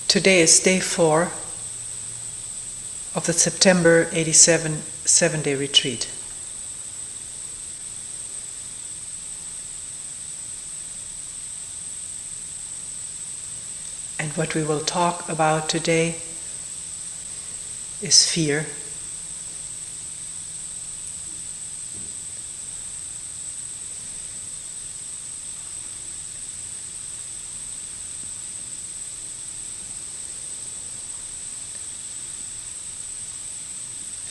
Today is day 4 of the September 87 7-day retreat. And what we will talk about today is fear.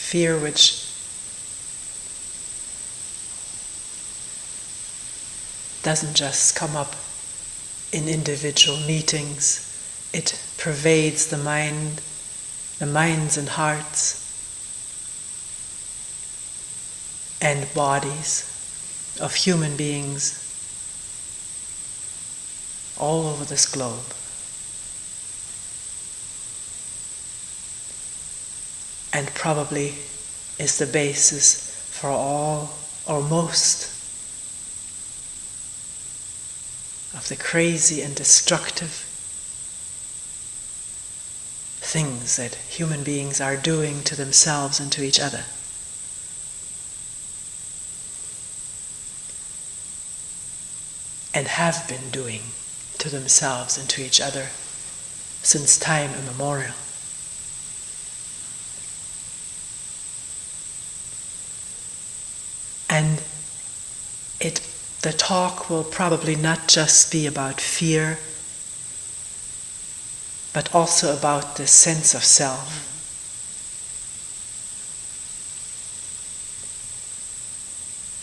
Fear which doesn't just come up in individual meetings, it pervades the mind, the minds and hearts and bodies of human beings all over this globe. And probably is the basis for all or most of the crazy and destructive things that human beings are doing to themselves and to each other. And have been doing to themselves and to each other since time immemorial. And the talk will probably not just be about fear, but also about the sense of self.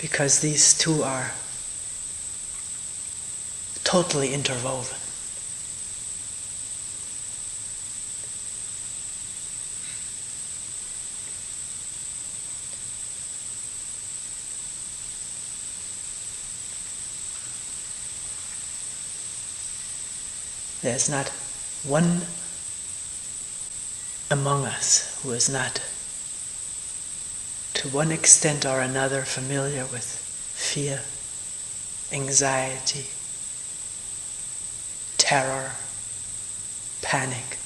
Because these two are totally interwoven. There's not one among us who is not, to one extent or another, familiar with fear, anxiety, terror, panic.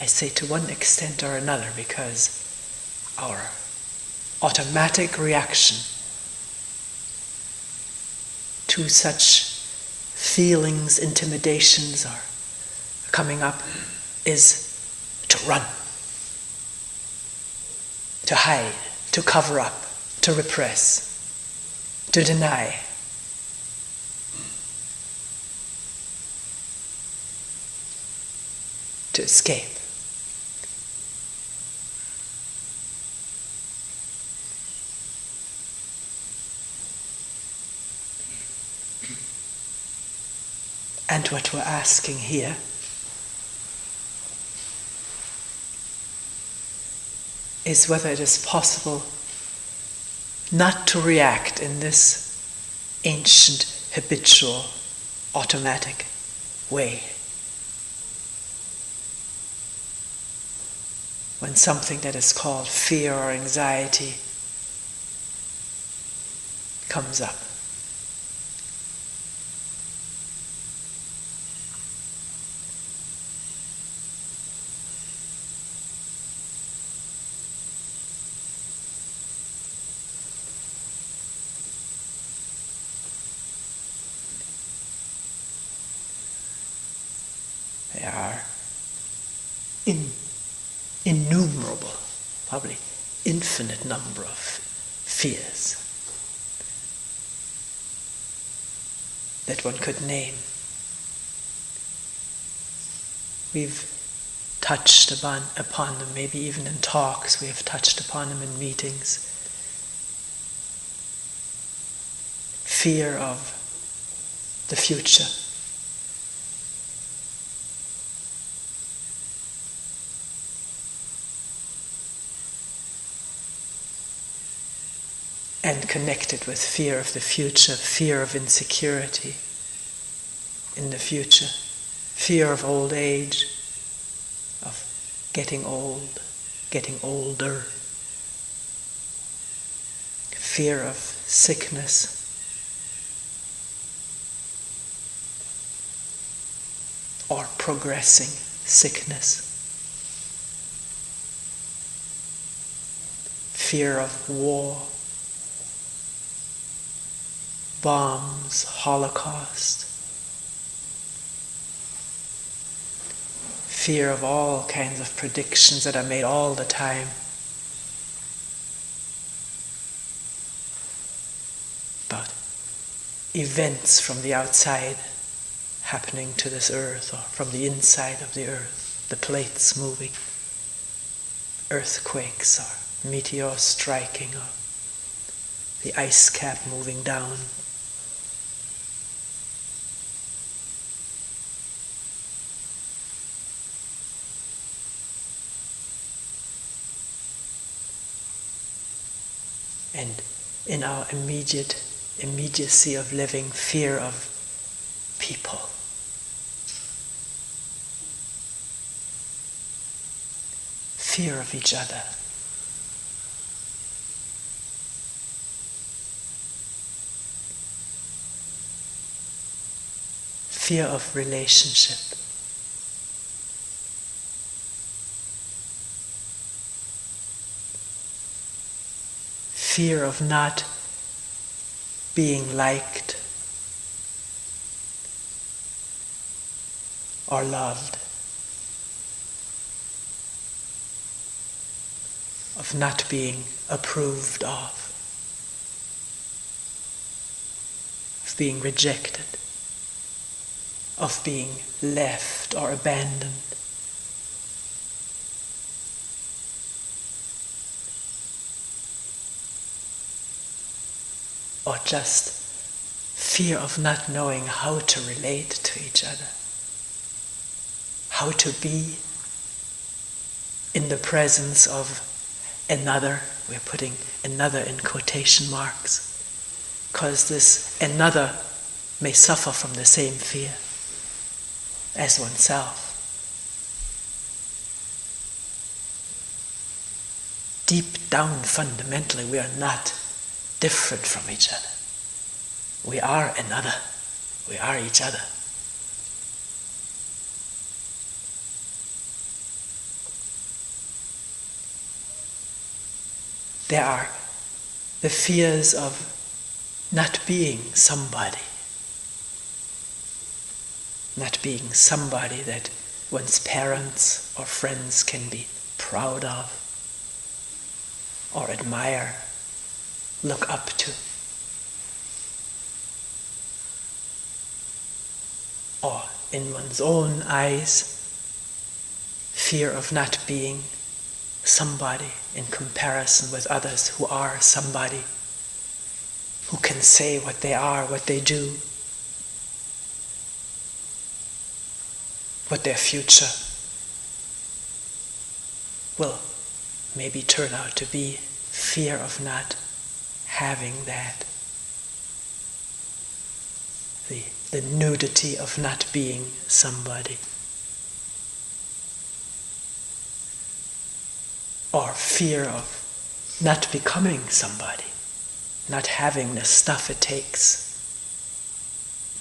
I say to one extent or another because our automatic reaction to such feelings, intimidations are coming up is to run, to hide, to cover up, to repress, to deny. To escape. And what we're asking here is whether it is possible not to react in this ancient, habitual, automatic way. When something that is called fear or anxiety comes up. There are innumerable, probably infinite number of fears that one could name. We've touched upon them, maybe even in talks, we have touched upon them in meetings. Fear of the future. And connected with fear of the future, fear of insecurity in the future, fear of old age, of getting old, getting older, fear of sickness, or progressing sickness, fear of war, bombs, Holocaust, fear of all kinds of predictions that are made all the time. About events from the outside happening to this earth, or from the inside of the earth, the plates moving, earthquakes or meteors striking, or the ice cap moving down. And in our immediacy of living, fear of people. Fear of each other. Fear of relationship. Fear of not being liked or loved, of not being approved of being rejected, of being left or abandoned. Or just fear of not knowing how to relate to each other, how to be in the presence of another. We're putting another in quotation marks, because this another may suffer from the same fear as oneself. Deep down, fundamentally, we are not different from each other. We are another. We are each other. There are the fears of not being somebody. Not being somebody that one's parents or friends can be proud of or admire, look up to. Or in one's own eyes, fear of not being somebody in comparison with others who are somebody, who can say what they are, what they do, what their future will maybe turn out to be. Fear of not having that. The nudity of not being somebody. Or fear of not becoming somebody, not having the stuff it takes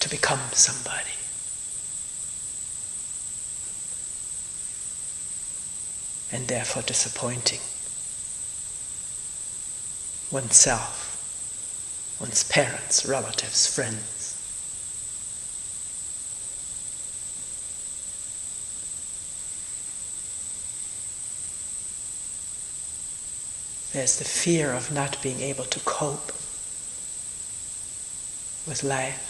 to become somebody. And therefore disappointing oneself, one's parents, relatives, friends. There's the fear of not being able to cope with life.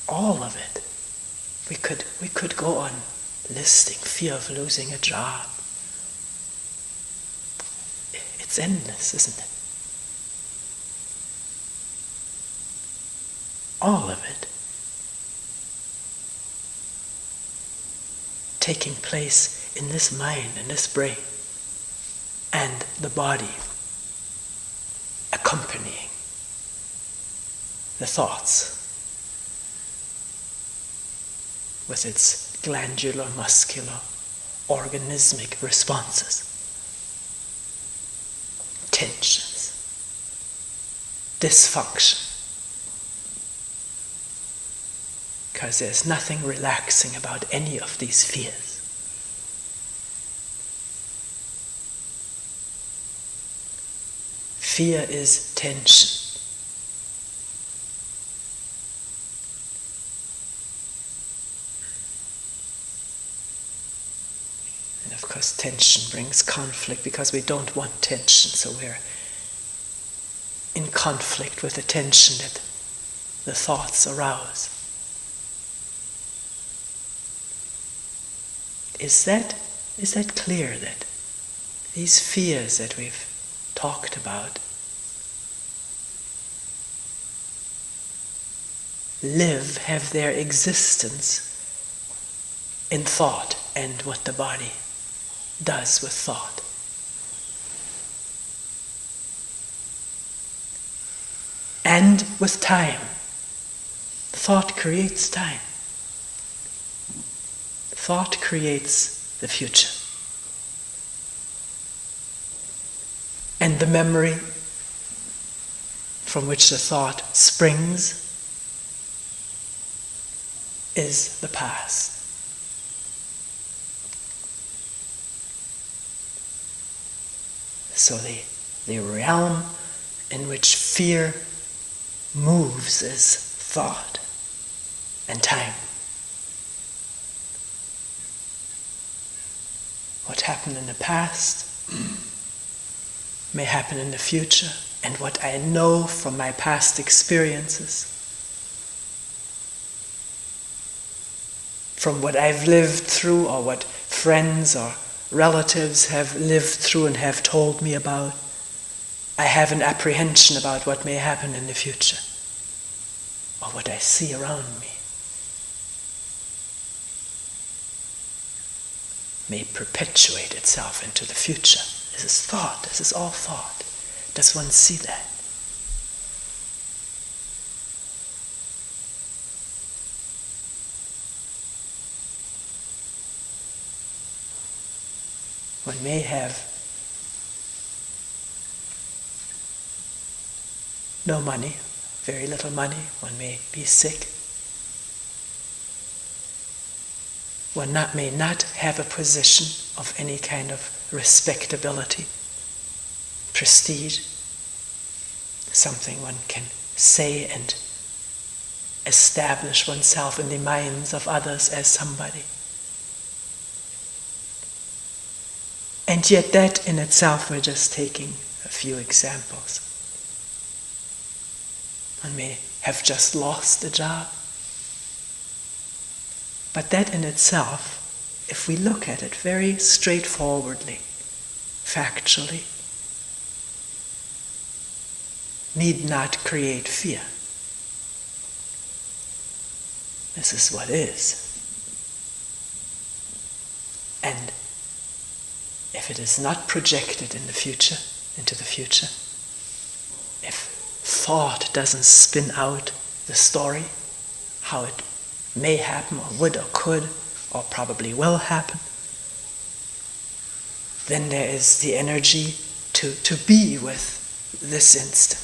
All of it. We could go on listing. Fear of losing a job. It's endless, isn't it? All of it. Taking place in this mind, in this brain, and the body, accompanying the thoughts with its glandular, muscular, organismic responses, tensions, dysfunction. Because there's nothing relaxing about any of these fears. Fear is tension. And of course, tension brings conflict because we don't want tension, so we're in conflict with the tension that the thoughts arouse. Is that clear that these fears that we've talked about have their existence in thought and what the body does with thought? And with time. Thought creates time. Thought creates the future. And the memory from which the thought springs is the past. So the realm in which fear moves is thought and time. What happened in the past may happen in the future, and what I know from my past experiences, from what I've lived through or what friends or relatives have lived through and have told me about, I have an apprehension about what may happen in the future or what I see around me. May perpetuate itself into the future. This is thought. This is all thought. Does one see that? One may have no money, very little money. One may be sick. One may not have a position of any kind of respectability, prestige, something one can say and establish oneself in the minds of others as somebody. And yet that in itself, we're just taking a few examples. One may have just lost a job. But that in itself, if we look at it very straightforwardly, factually, need not create fear. This is what is. And if it is not projected in the future, into the future, if thought doesn't spin out the story, how it may happen or would or could or probably will happen, then there is the energy to be with this instant,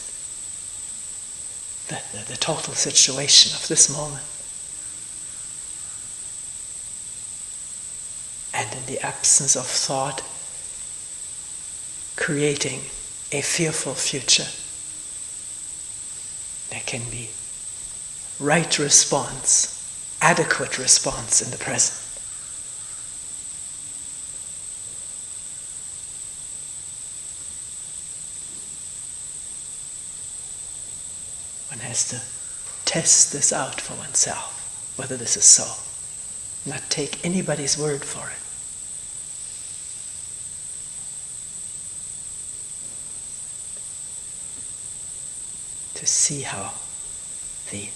the total situation of this moment. And in the absence of thought creating a fearful future, there can be right response, adequate response in the present. One has to test this out for oneself, whether this is so. Not take anybody's word for it. To see how the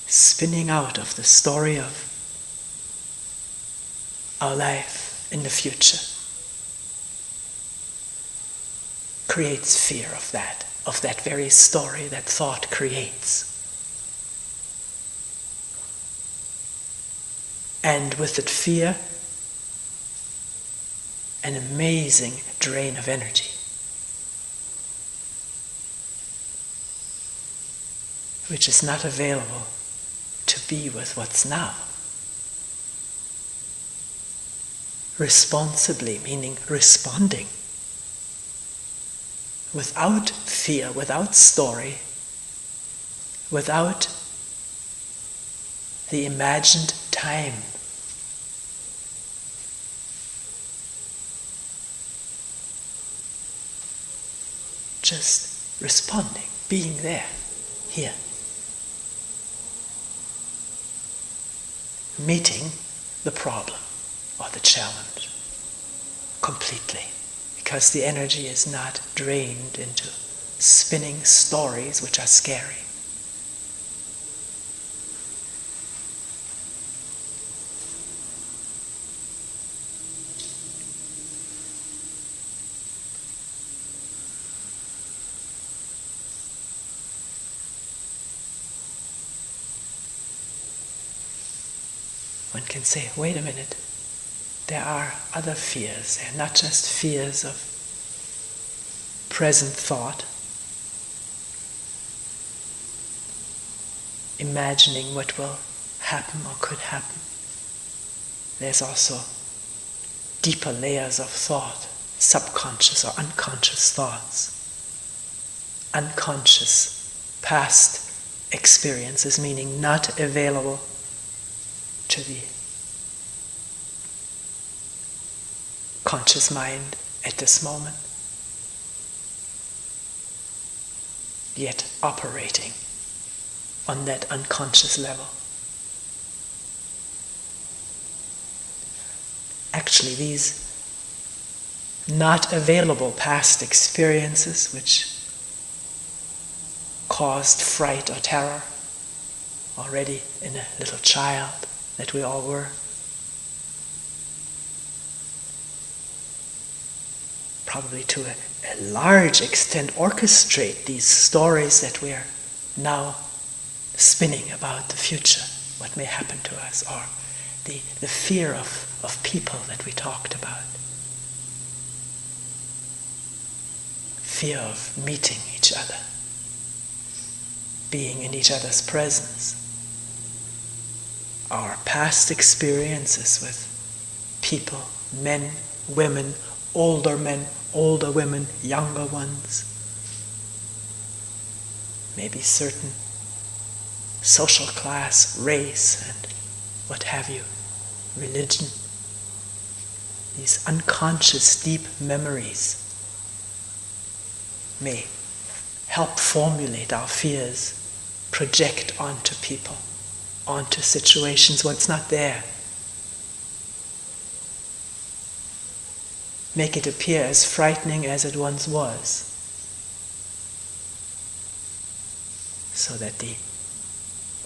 spinning out of the story of our life in the future creates fear of that. of that very story that thought creates. And with it fear, an amazing drain of energy, which is not available to be with what's now. Responsibly, meaning responding. Without fear, without story, without the imagined time. Just responding, being there, here. Meeting the problem or the challenge completely, because the energy is not drained into spinning stories which are scary. One can say, wait a minute, there are other fears. They're not just fears of present thought, imagining what will happen or could happen. There's also deeper layers of thought, subconscious or unconscious thoughts, unconscious past experiences, meaning not available to the conscious mind at this moment, yet operating on that unconscious level. Actually, these not available past experiences which caused fright or terror already in a little child that we all were, probably to a large extent orchestrate these stories that we are now spinning about the future, what may happen to us, or the fear of people that we talked about. Fear of meeting each other, being in each other's presence. Our past experiences with people, men, women, older men, older women, younger ones, maybe certain social class, race, and what have you, religion. These unconscious deep memories may help formulate our fears, project onto people, onto situations what's not there. Make it appear as frightening as it once was, so that the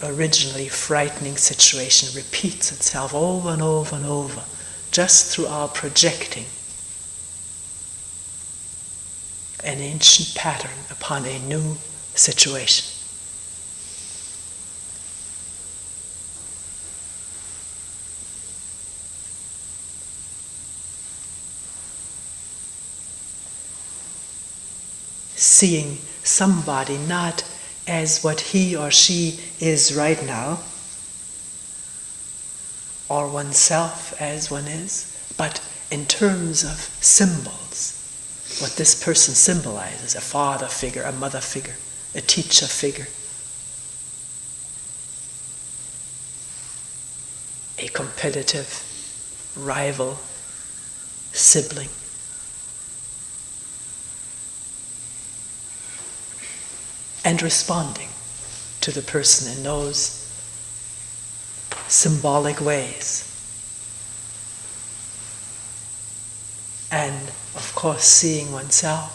originally frightening situation repeats itself over and over and over, just through our projecting an ancient pattern upon a new situation. Seeing somebody not as what he or she is right now, or oneself as one is, but in terms of symbols, what this person symbolizes: a father figure, a mother figure, a teacher figure, a competitive rival, sibling. And responding to the person in those symbolic ways. And of course seeing oneself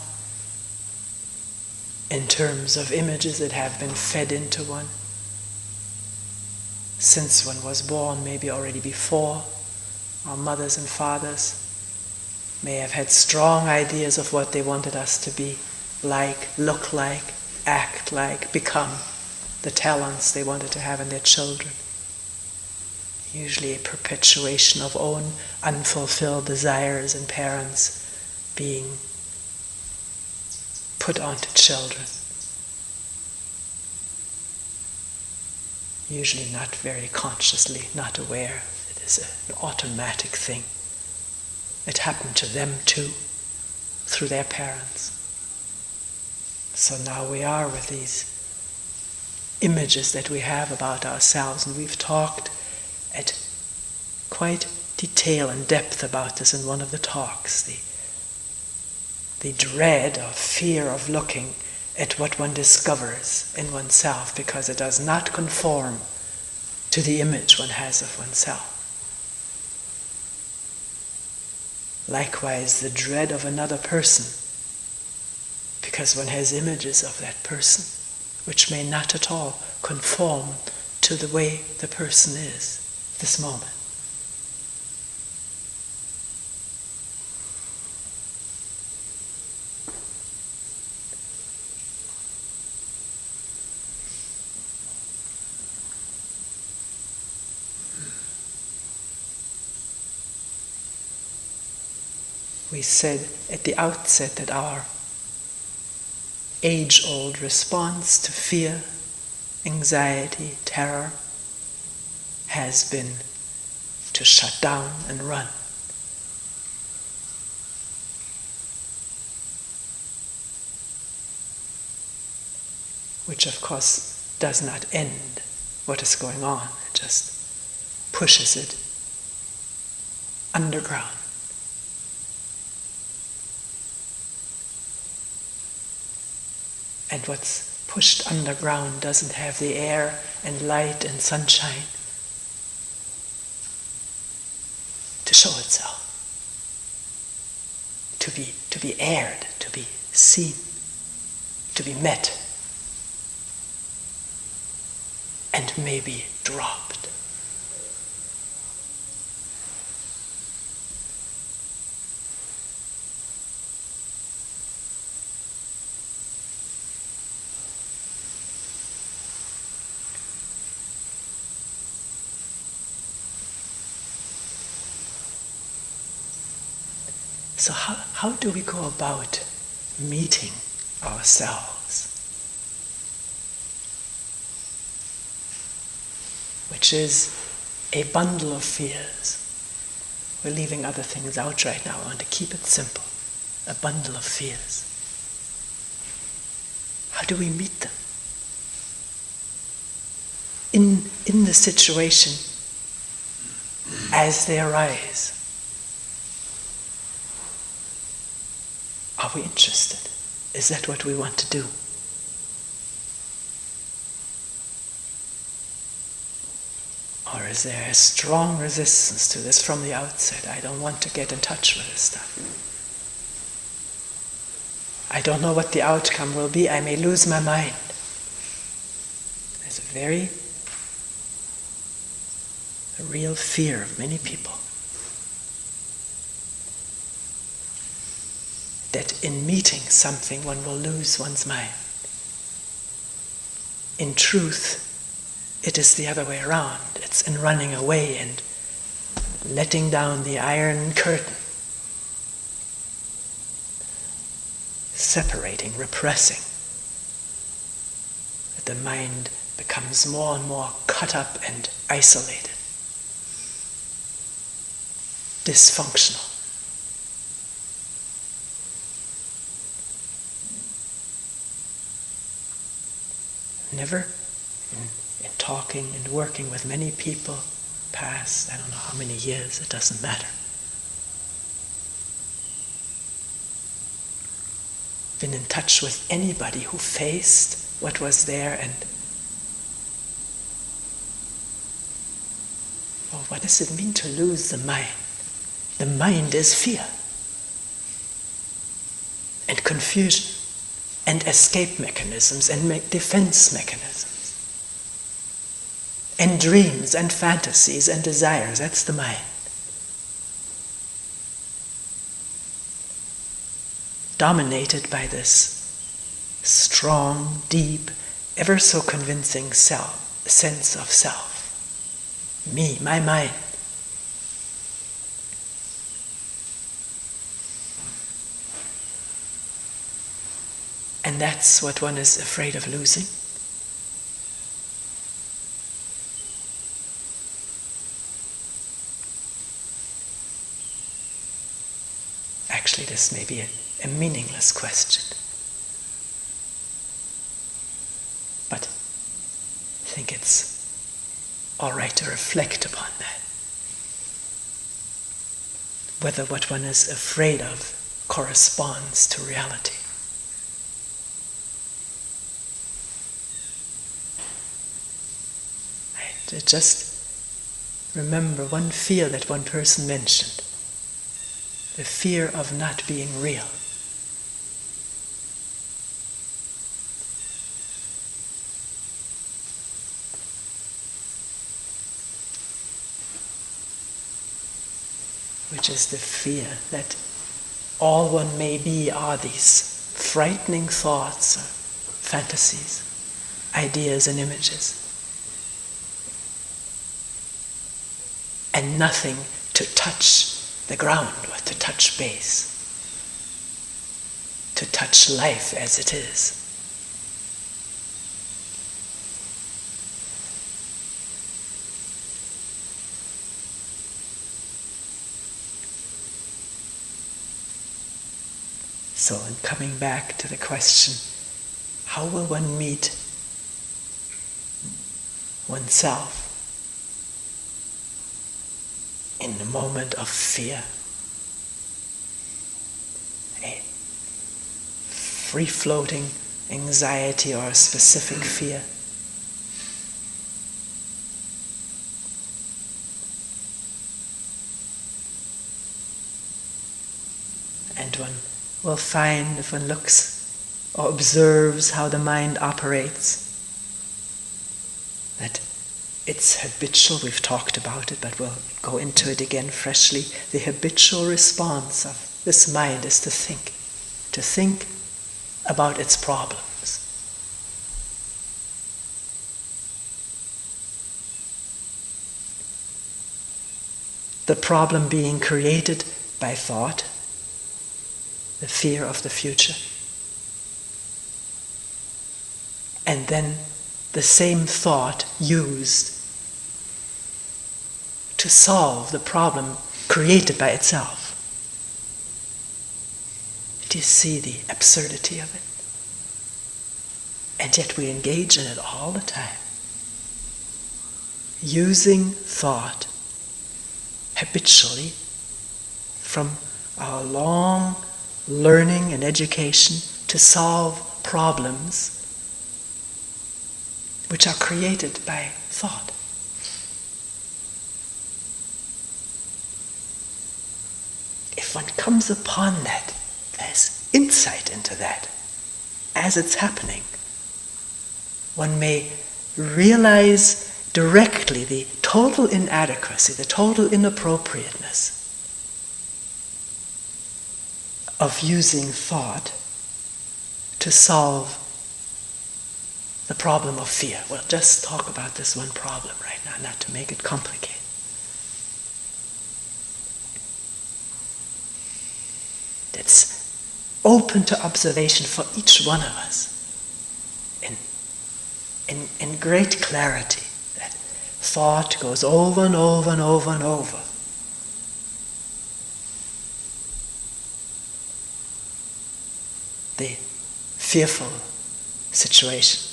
in terms of images that have been fed into one since one was born, maybe already before. Our mothers and fathers may have had strong ideas of what they wanted us to be. like, look like, act like, become the talents they wanted to have in their children. Usually a perpetuation of own unfulfilled desires in parents being put onto children. Usually not very consciously, not aware. It is an automatic thing. It happened to them too, through their parents. So now we are with these images that we have about ourselves, and we've talked at quite detail and depth about this in one of the talks, the dread or fear of looking at what one discovers in oneself because it does not conform to the image one has of oneself. Likewise, the dread of another person because one has images of that person which may not at all conform to the way the person is this moment. We said at the outset that our age-old response to fear, anxiety, terror has been to shut down and run. Which of course does not end what is going on, it just pushes it underground. And what's pushed underground doesn't have the air and light and sunshine to show itself, to be aired, to be seen, to be met, and maybe dropped. So how do we go about meeting ourselves? Which is a bundle of fears. We're leaving other things out right now. I want to keep it simple. A bundle of fears. How do we meet them? In the situation as they arise. Are we interested? Is that what we want to do? Or is there a strong resistance to this from the outset? I don't want to get in touch with this stuff. I don't know what the outcome will be. I may lose my mind. There's a real fear of many people that in meeting something one will lose one's mind. In truth, it is the other way around. It's in running away and letting down the iron curtain, separating, repressing, that the mind becomes more and more cut up and isolated, dysfunctional. Never, in talking and working with many people, past, I don't know how many years, it doesn't matter. Been in touch with anybody who faced what was there and, well, what does it mean to lose the mind? The mind is fear and confusion and escape mechanisms and defense mechanisms and dreams and fantasies and desires. That's the mind. Dominated by this strong, deep, ever so convincing sense of self. Me, my mind. And that's what one is afraid of losing. Actually, this may be a meaningless question. But I think it's all right to reflect upon that. Whether what one is afraid of corresponds to reality. Right? Just remember one fear that one person mentioned. The fear of not being real. Which is the fear that all one may be are these frightening thoughts, or fantasies, ideas and images. And nothing to touch the ground, or to touch base, to touch life as it is. So, in coming back to the question, how will one meet oneself in the moment of fear? A free-floating anxiety or a specific fear. And one will find, if one looks or observes how the mind operates, that it's habitual. We've talked about it, but we'll go into it again freshly. The habitual response of this mind is to think about its problems. The problem being created by thought, the fear of the future. And then the same thought used to solve the problem created by itself. Do you see the absurdity of it? And yet we engage in it all the time. Using thought habitually from our long learning and education to solve problems which are created by thought. If one comes upon that, there's insight into that as it's happening. One may realize directly the total inadequacy, the total inappropriateness of using thought to solve the problem of fear. We'll just talk about this one problem right now, not to make it complicated. It's open to observation for each one of us in great clarity. That thought goes over and over and over and over. The fearful situation.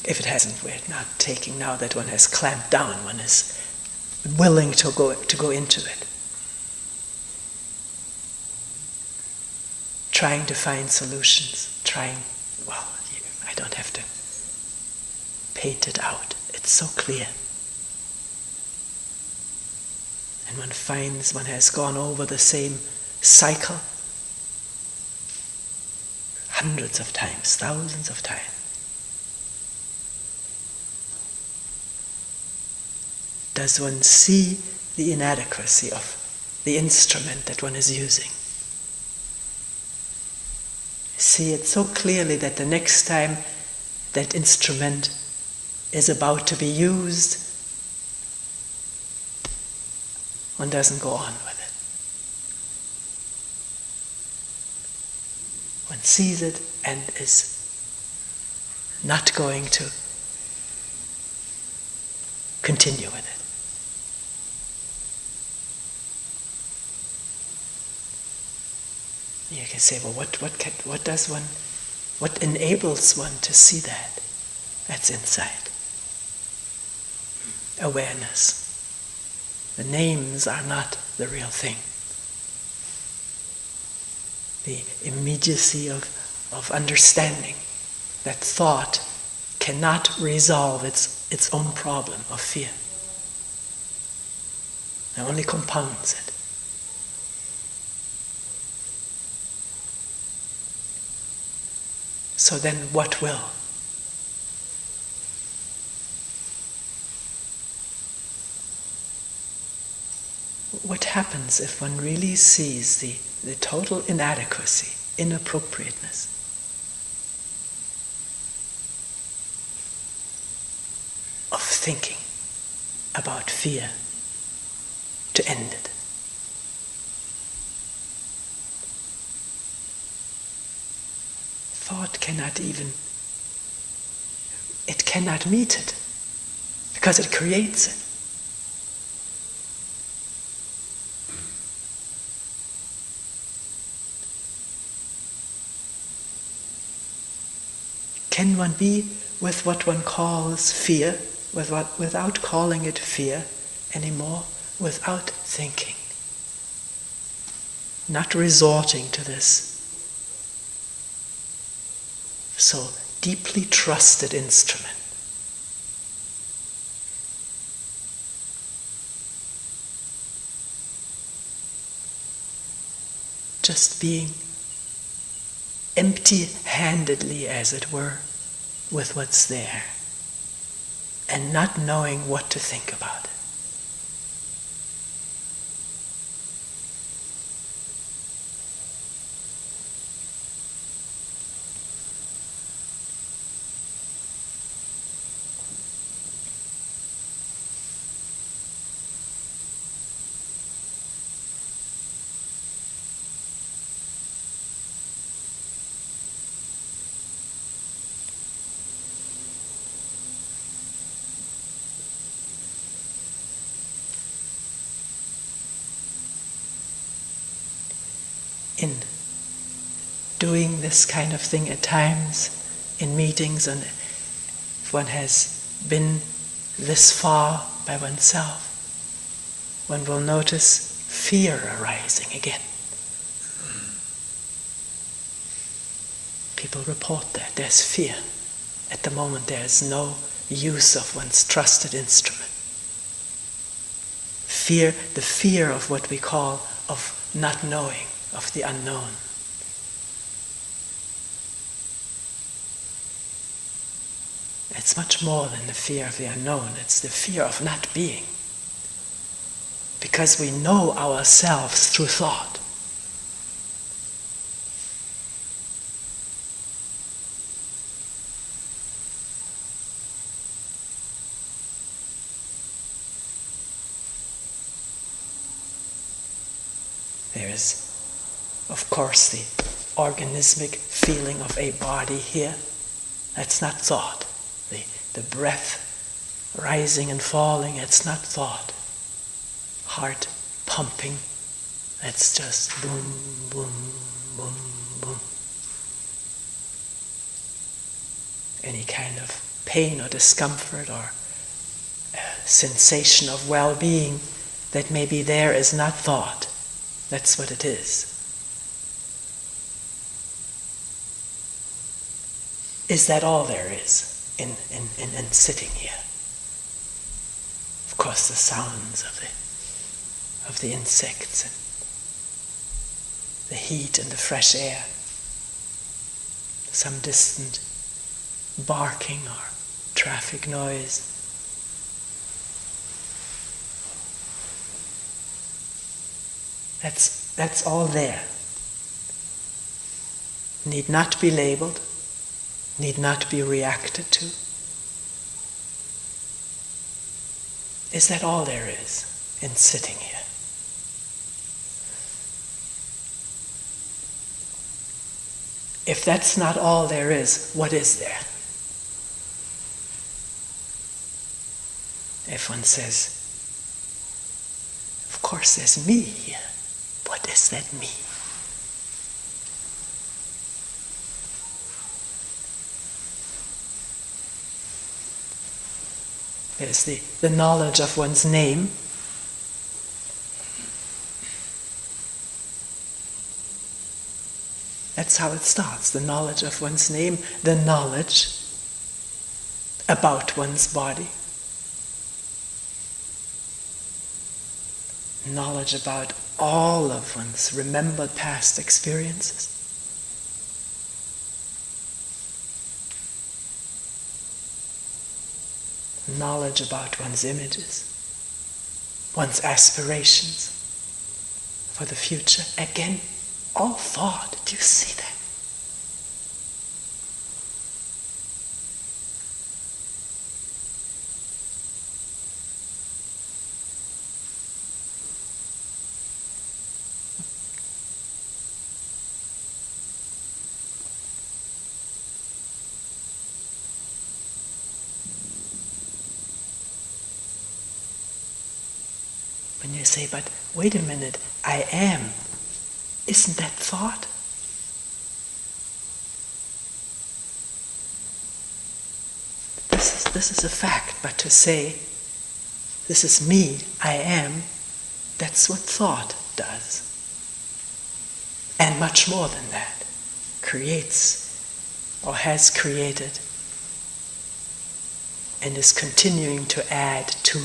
If it hasn't, we're not taking now that one has clamped down, one is willing to go into it. Trying to find solutions, I don't have to paint it out. It's so clear. And one finds one has gone over the same cycle hundreds of times, thousands of times. Does one see the inadequacy of the instrument that one is using? See it so clearly that the next time that instrument is about to be used, one doesn't go on with it. One sees it and is not going to continue with it. You can say, well, what enables one to see that? That's insight. Awareness. The names are not the real thing. The immediacy of understanding that thought cannot resolve its own problem of fear. It only compounds it. So then what will? What happens if one really sees the total inadequacy, inappropriateness of thinking about fear to end it? Thought cannot meet it because it creates it. Can one be with what one calls fear, without calling it fear anymore, without thinking, not resorting to this so deeply trusted instrument? Just being empty-handedly, as it were, with what's there, and not knowing what to think about it. In doing this kind of thing at times, in meetings, and if one has been this far by oneself, one will notice fear arising again. People report that there's fear. At the moment there's no use of one's trusted instrument. Fear, the fear of what we call of not knowing, of the unknown. It's much more than the fear of the unknown. It's the fear of not being. Because we know ourselves through thought. There is, of course, the organismic feeling of a body here. That's not thought. The breath rising and falling, it's not thought. Heart pumping, it's just boom, boom, boom, boom. Any kind of pain or discomfort or sensation of well-being that may be there is not thought. That's what it is. Is that all there is in sitting here? Of course, the sounds of the insects and the heat and the fresh air, some distant barking or traffic noise. That's all there. need not be labeled, need not be reacted to. Is that all there is in sitting here? If that's not all there is, what is there? If one says, of course there's me here, what is that me? There's the knowledge of one's name. That's how it starts, the knowledge of one's name, the knowledge about one's body, knowledge about all of one's remembered past experiences. Knowledge about one's images, one's aspirations for the future. Again, all thought. Do you see that? When you say, but wait a minute, I am, isn't that thought? This is a fact, but to say, this is me, I am, that's what thought does. And much more than that, creates or has created and is continuing to add to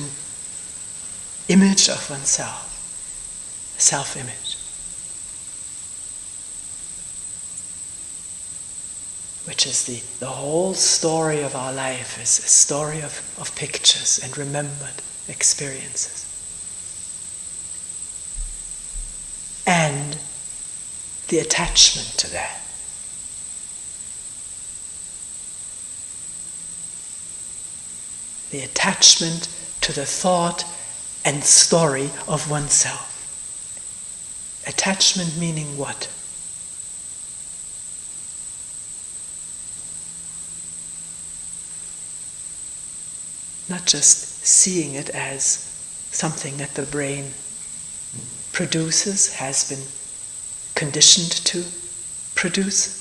image of oneself, self-image, which is the whole story of our life, is a story of pictures and remembered experiences. And the attachment to that. The attachment to the thought and story of oneself. Attachment meaning what? Not just seeing it as something that the brain produces, has been conditioned to produce.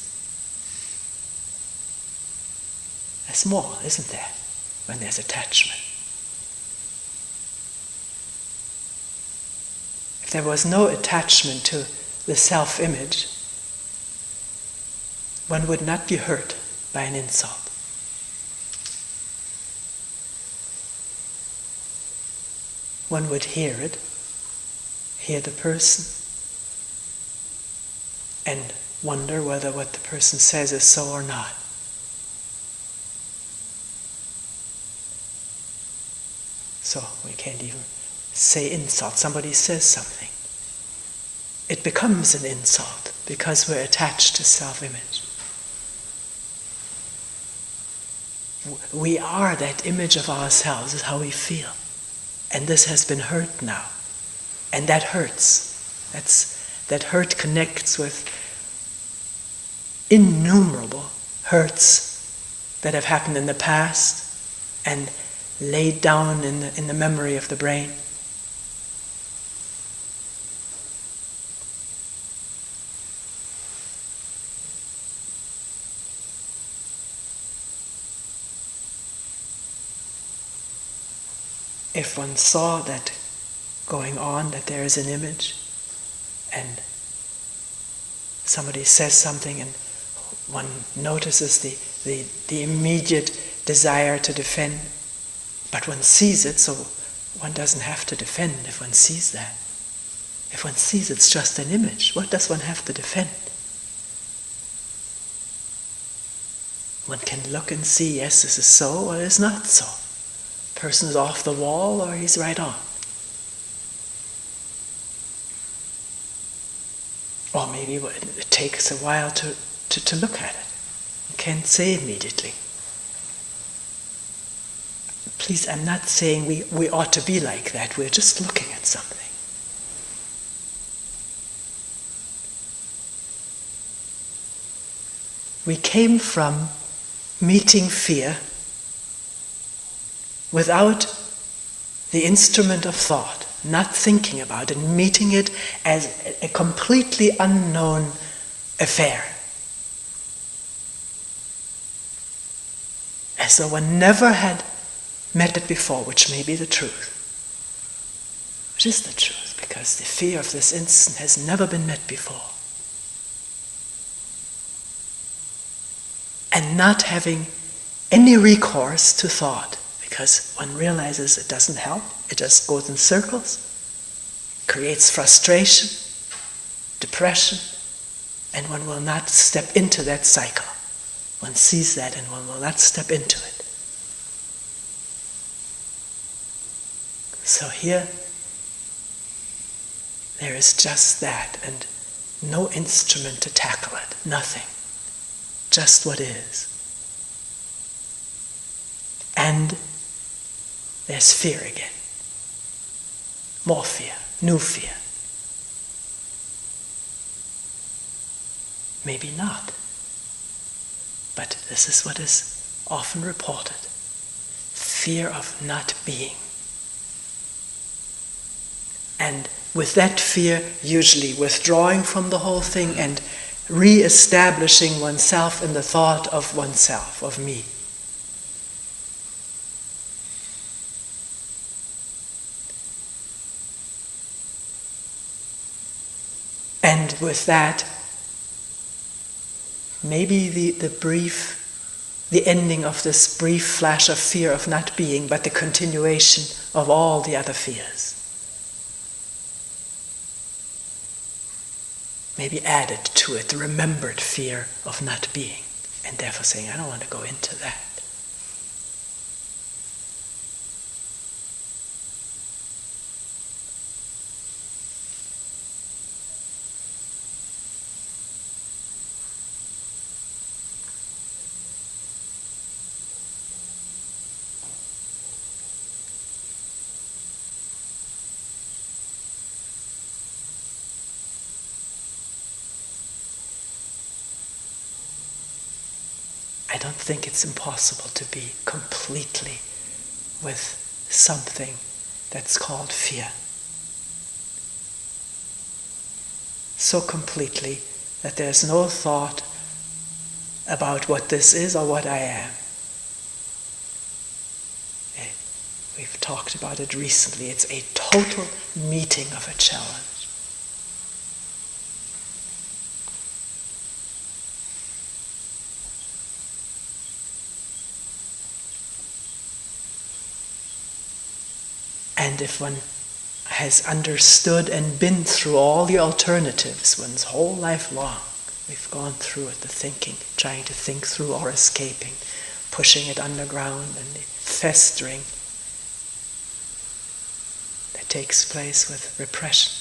There's more, isn't there, when there's attachment? If there was no attachment to the self-image, one would not be hurt by an insult. One would hear it, hear the person, and wonder whether what the person says is so or not. So we can't even say insult. Somebody says something. It becomes an insult because we're attached to self-image. We are that image of ourselves, is how we feel. And this has been hurt now. And that hurts. That hurt connects with innumerable hurts that have happened in the past and laid down in the memory of the brain. If one saw that going on, that there is an image, and somebody says something and one notices the immediate desire to defend, but one sees it, so one doesn't have to defend if one sees that. If one sees it's just an image, what does one have to defend? One can look and see, yes, this is so or it's not so. Person is off the wall or he's right on. Or maybe it takes a while to to look at it. You can't say immediately. Please, I'm not saying we ought to be like that. We're just looking at something. We came from meeting fear without the instrument of thought, not thinking about it, meeting it as a completely unknown affair. As though one never had met it before, which may be the truth. Which is the truth, because the fear of this instant has never been met before. And not having any recourse to thought, because one realizes it doesn't help, it just goes in circles, creates frustration, depression, and one will not step into that cycle. One sees that and one will not step into it. So here, there is just that, and no instrument to tackle it, nothing. Just what is. And there's fear again. More fear, new fear. Maybe not. But this is what is often reported. Fear of not being. And with that fear, usually withdrawing from the whole thing and re-establishing oneself in the thought of oneself, of me. And with that, maybe the ending of this brief flash of fear of not being, but the continuation of all the other fears. Maybe added to it the remembered fear of not being, and therefore saying, I don't want to go into that. I don't think it's impossible to be completely with something that's called fear. So completely that there's no thought about what this is or what I am. We've talked about it recently. It's a total meeting of a challenge. And if one has understood and been through all the alternatives one's whole life long, we've gone through it, the thinking, trying to think through or escaping, pushing it underground and the festering that takes place with repression.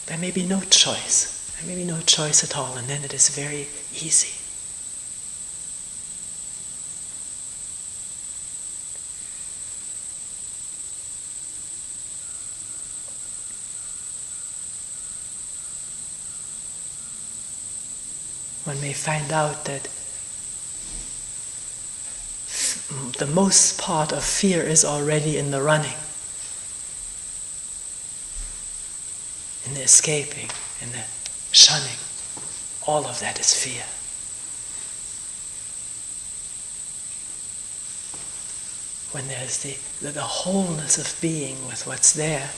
There may be no choice. There may be no choice at all, and then it is very easy. One may find out that the most part of fear is already in the running, in the escaping, in the shunning. All of that is fear. When there's the wholeness of being with what's there,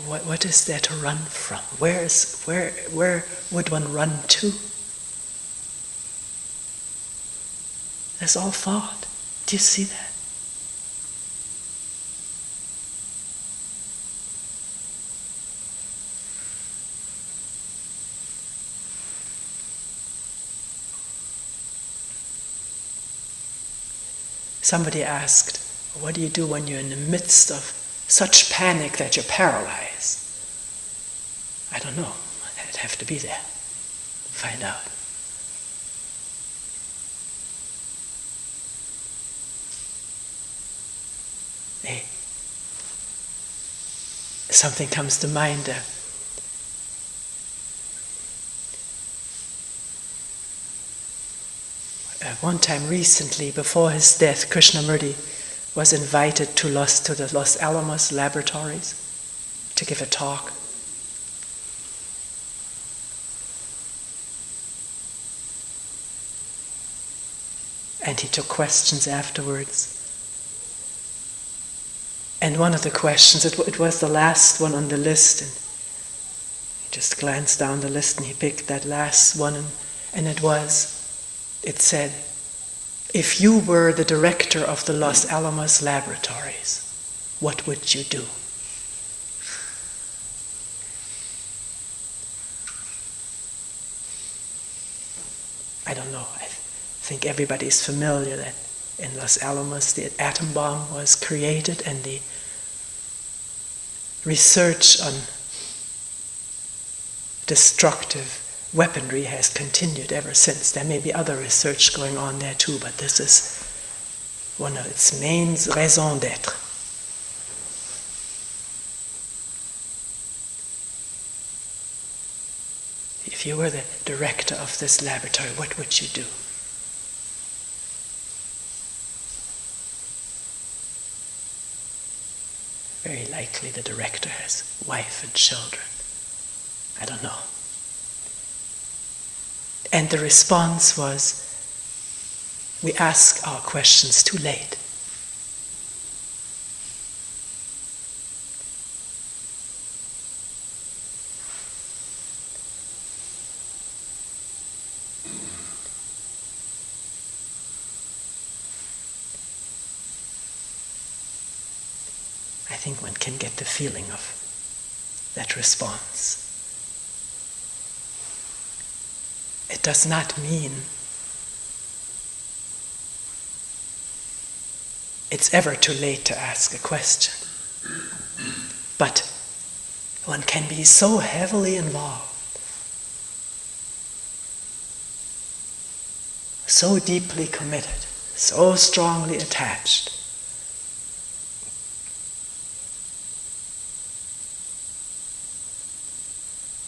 what is there to run from? Where would one run to? That's all thought. Do you see that? Somebody asked, what do you do when you're in the midst of such panic that you're paralyzed? I don't know. I'd have to be there. Find out. Something comes to mind. One time recently, before his death, Krishnamurti was invited to the Los Alamos laboratories to give a talk. And he took questions afterwards. And one of the questions, it was the last one on the list, and he just glanced down the list and he picked that last one, and it said, if you were the director of the Los Alamos laboratories, what would you do? I don't know. I think everybody's familiar that in Los Alamos the atom bomb was created, and the research on destructive weaponry has continued ever since. There may be other research going on there too, but this is one of its main raisons d'être. If you were the director of this laboratory, what would you do? Very likely the director has wife and children. I don't know. And the response was, we ask our questions too late. I think one can get the feeling of that response. It does not mean it's ever too late to ask a question. But one can be so heavily involved, so deeply committed, so strongly attached,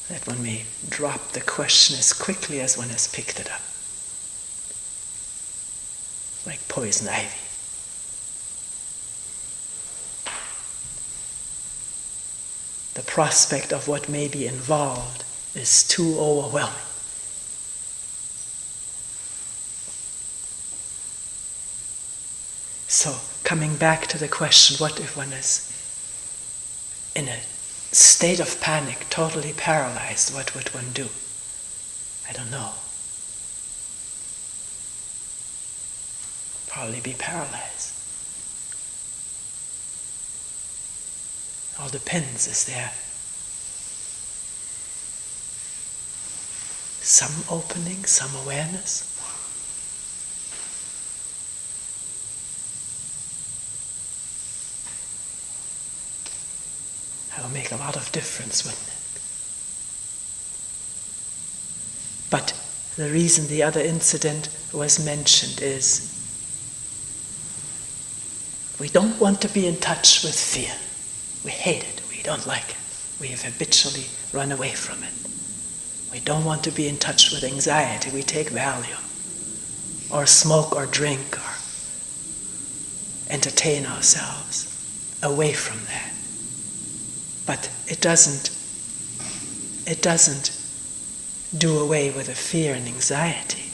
that one may drop the question as quickly as one has picked it up. Like poison ivy. The prospect of what may be involved is too overwhelming. So, coming back to the question, what if one is in a state of panic, totally paralyzed, what would one do? I don't know. Probably be paralyzed. All depends, is there some opening, some awareness? That will make a lot of difference, wouldn't it? But the reason the other incident was mentioned is we don't want to be in touch with fear. We hate it. We don't like it. We have habitually run away from it. We don't want to be in touch with anxiety. We take Valium, or smoke, or drink, or entertain ourselves away from that. But it doesn't do away with the fear and anxiety.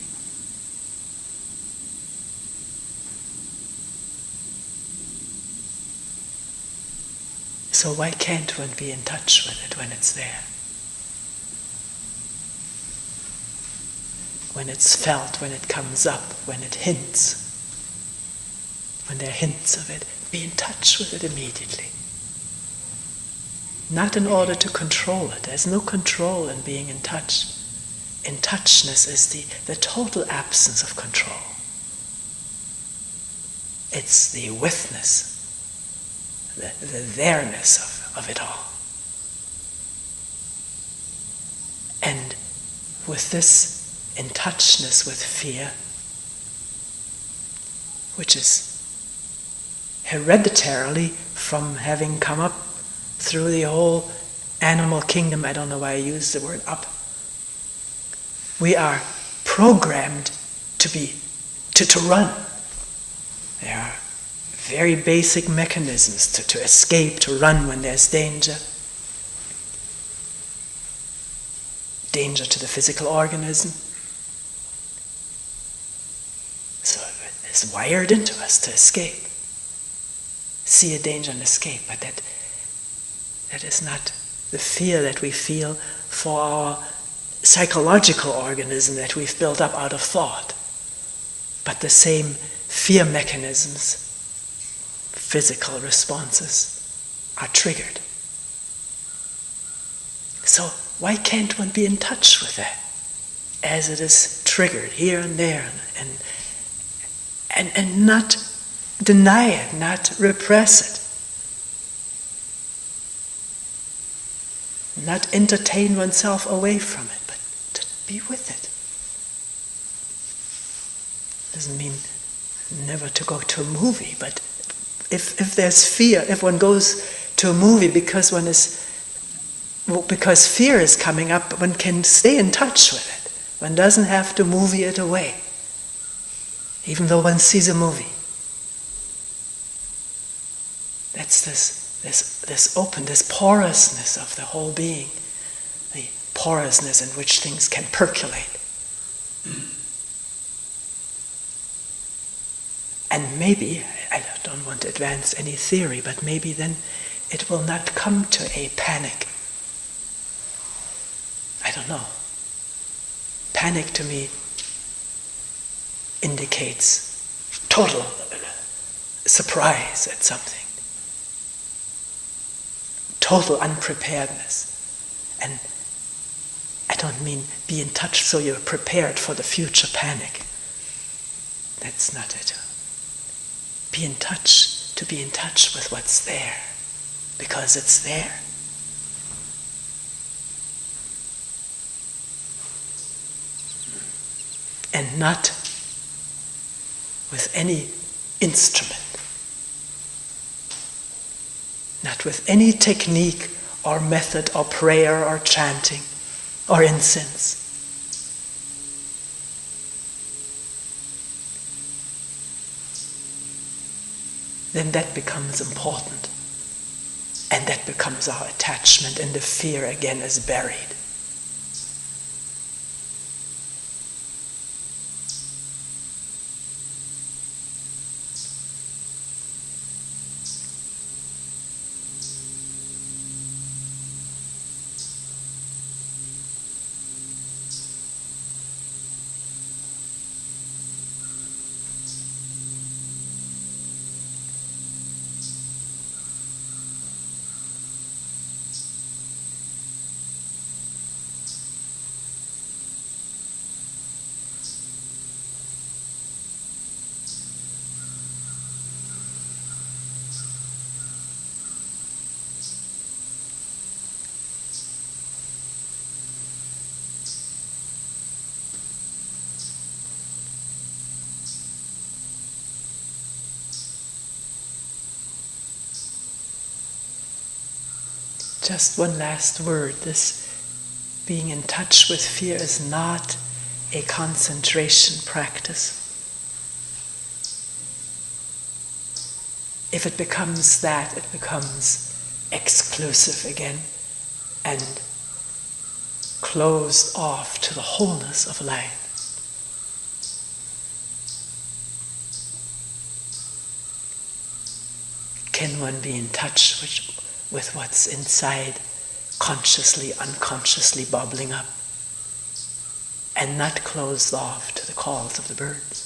So why can't one be in touch with it when it's there? When it's felt, when it comes up, when it hints, when there are hints of it, be in touch with it immediately. Not in order to control it. There's no control in being in touch. In touchness is the total absence of control. It's the witness, the there-ness of it all. with this in touchness with fear, which is hereditarily from having come up through the whole animal kingdom. I don't know why I use the word up. We are programmed to run. There are very basic mechanisms to escape, to run when there's danger. Danger to the physical organism. So it's wired into us to escape. See a danger and escape, but that is not the fear that we feel for our psychological organism that we've built up out of thought. But the same fear mechanisms, physical responses, are triggered. So why can't one be in touch with that as it is triggered here and there, and not deny it, not repress it, not entertain oneself away from it, but to be with it? Doesn't mean never to go to a movie, but if there's fear, if one goes to a movie because fear is coming up, one can stay in touch with it. One doesn't have to movie it away, even though one sees a movie. That's this open, this porousness of the whole being, the porousness in which things can percolate. And maybe, I don't want to advance any theory, but maybe then it will not come to a panic. I don't know. Panic to me indicates total surprise at something. Total unpreparedness. And I don't mean be in touch so you're prepared for the future panic. That's not it. Be in touch, to be in touch with what's there, because it's there. And not with any instrument, not with any technique or method or prayer or chanting or incense. Then that becomes important, and that becomes our attachment, and the fear again is buried. Just one last word. This being in touch with fear is not a concentration practice. If it becomes that, it becomes exclusive again and closed off to the wholeness of life. Can one be in touch with what's inside, consciously, unconsciously bubbling up, and not closed off to the calls of the birds?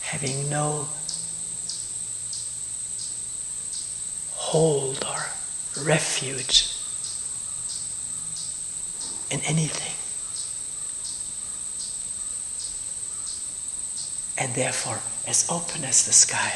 Having no hold or refuge in anything. And therefore as open as the sky.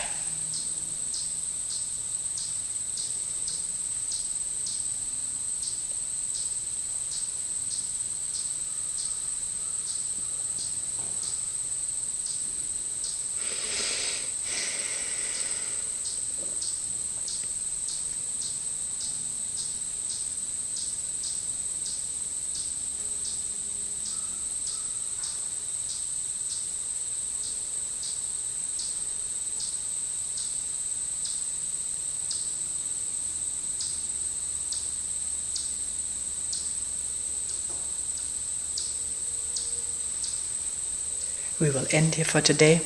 We will end here for today.